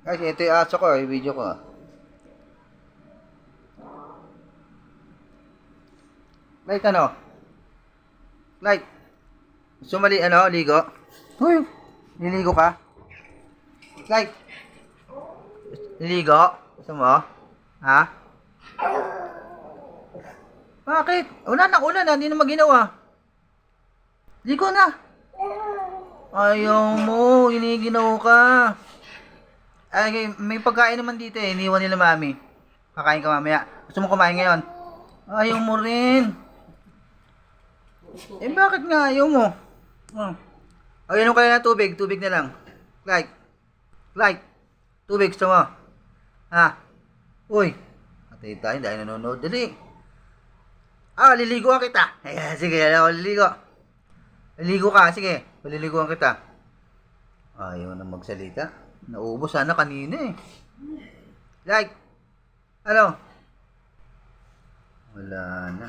Guys, ito yung aso ko, yung video ko. Light ano? Light. Gusto ligo? Uy, niligo ka? Light. Niligo? Gusto mo? Ha? Bakit? Ulan na, hindi na maginawa. Ligo na. Ayaw mo, iniginaw ka. Ay, may pagkain naman dito eh, iniwan nila mami. Kakain ka mamaya. Gusto mo kumain ngayon? Ayaw mo rin. Eh bakit nga ayaw mo? Ayaw ka na tubig, tubig na lang. Like, tubig gusto mo? Ha? Uy, patay tayo, dahil nanonood. Dali. Liligo kita. Ayan, sige, ako liligo. Liligo ka, sige. Paliliguan kita. Ayaw na magsalita. Naubos sana kanina eh. Like. Ano? Wala na.